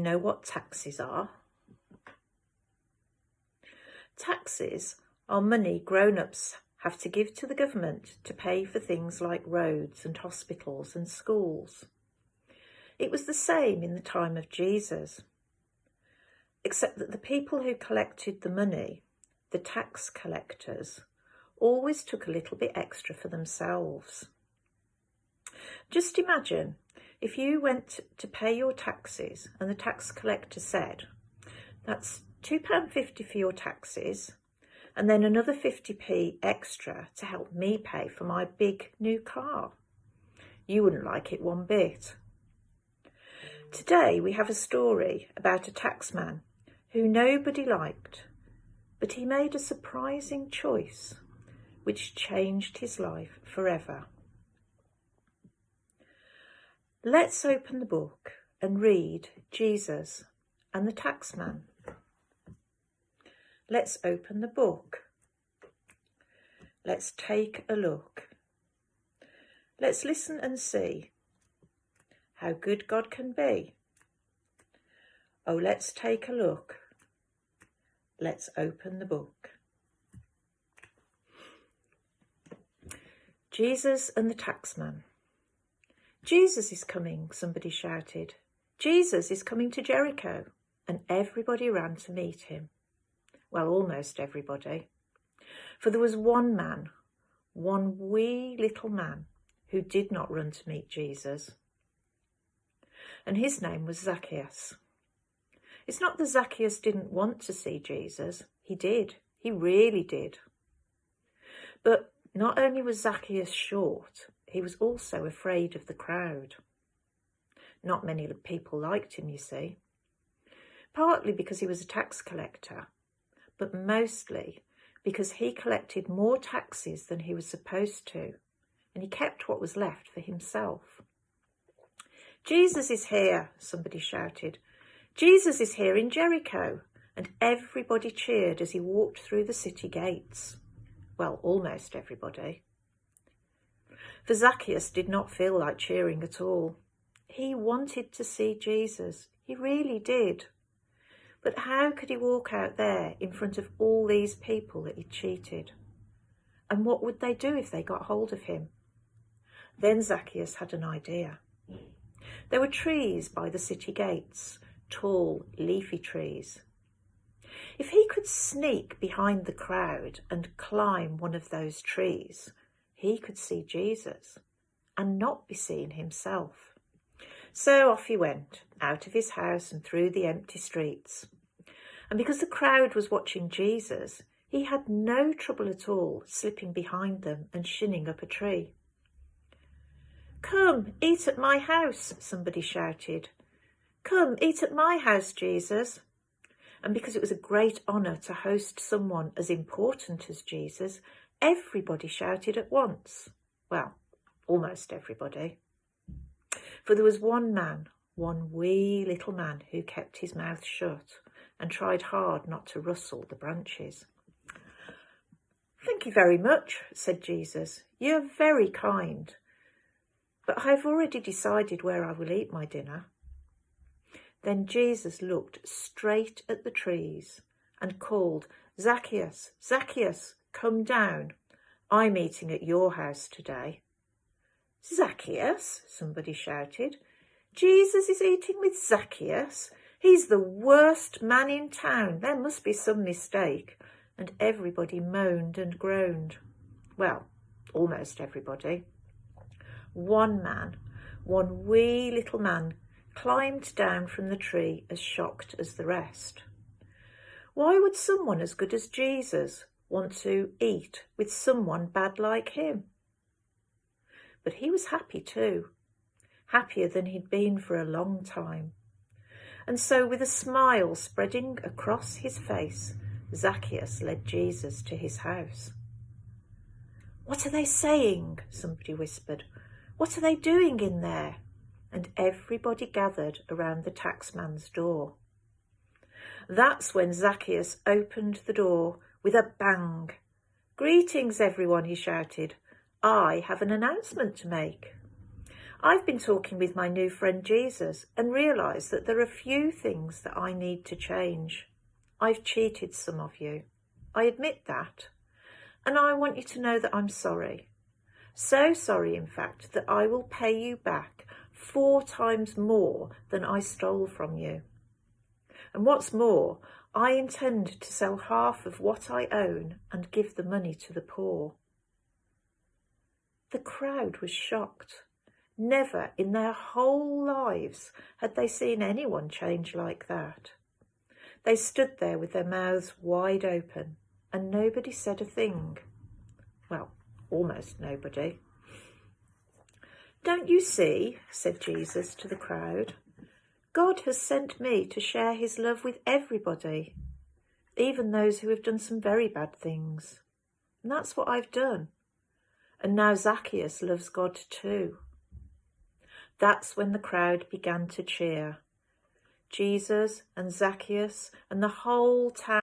know what taxes are? Taxes are money grown-ups have to give to the government to pay for things like roads and hospitals and schools. It was the same in the time of Jesus, except that the people who collected the money, the tax collectors, always took a little bit extra for themselves. Just imagine if you went to pay your taxes and the tax collector said, that's £2.50 for your taxes, and then another 50p extra to help me pay for my big new car. You wouldn't like it one bit. Today we have a story about a taxman who nobody liked, but he made a surprising choice which changed his life forever. Let's open the book and read Jesus and the taxman. Let's open the book. Let's take a look. Let's listen and see how good God can be. Oh, let's take a look. Let's open the book. Jesus and the taxman. Jesus is coming, somebody shouted. Jesus is coming to Jericho, and everybody ran to meet him. Well, almost everybody. For there was one man, one wee little man, who did not run to meet Jesus. And his name was Zacchaeus. It's not that Zacchaeus didn't want to see Jesus. He did. He really did. But not only was Zacchaeus short, he was also afraid of the crowd. Not many people liked him, you see. Partly because he was a tax collector, but mostly because he collected more taxes than he was supposed to, and he kept what was left for himself. Jesus is here, somebody shouted. Jesus is here in Jericho, and everybody cheered as he walked through the city gates. Well, almost everybody. For Zacchaeus did not feel like cheering at all. He wanted to see Jesus. He really did. But how could he walk out there in front of all these people that he cheated? And what would they do if they got hold of him? Then Zacchaeus had an idea. There were trees by the city gates, tall, leafy trees. If he could sneak behind the crowd and climb one of those trees, he could see Jesus and not be seen himself. So off he went, out of his house and through the empty streets. And because the crowd was watching Jesus, he had no trouble at all slipping behind them and shinning up a tree. "Come, eat at my house," somebody shouted. "Come, eat at my house, Jesus." And because it was a great honour to host someone as important as Jesus, everybody shouted at once. Well, almost everybody. For there was one man, one wee little man, who kept his mouth shut and tried hard not to rustle the branches. "Thank you very much," said Jesus. "You're very kind. But I've already decided where I will eat my dinner." Then Jesus looked straight at the trees and called, "Zacchaeus, Zacchaeus, come down. I'm eating at your house today." "Zacchaeus?" somebody shouted. "Jesus is eating with Zacchaeus? He's the worst man in town. There must be some mistake." And everybody moaned and groaned. Well, almost everybody. One man, one wee little man, climbed down from the tree as shocked as the rest. Why would someone as good as Jesus want to eat with someone bad like him? But he was happy too, happier than he'd been for a long time. And so with a smile spreading across his face, Zacchaeus led Jesus to his house. "What are they saying?" somebody whispered. "What are they doing in there?" And everybody gathered around the taxman's door. That's when Zacchaeus opened the door with a bang. "Greetings, everyone," he shouted. "I have an announcement to make. I've been talking with my new friend Jesus and realised that there are a few things that I need to change. I've cheated some of you. I admit that. And I want you to know that I'm sorry. So sorry, in fact, that I will pay you back 4 times more than I stole from you. And what's more, I intend to sell half of what I own and give the money to the poor. The crowd was shocked. Never in their whole lives had they seen anyone change like that. They stood there with their mouths wide open, and nobody said a thing. Well, almost nobody. "Don't you see," said Jesus to the crowd, "God has sent me to share his love with everybody, even those who have done some very bad things. And that's what I've done. And now Zacchaeus loves God too." That's when the crowd began to cheer. Jesus and Zacchaeus and the whole town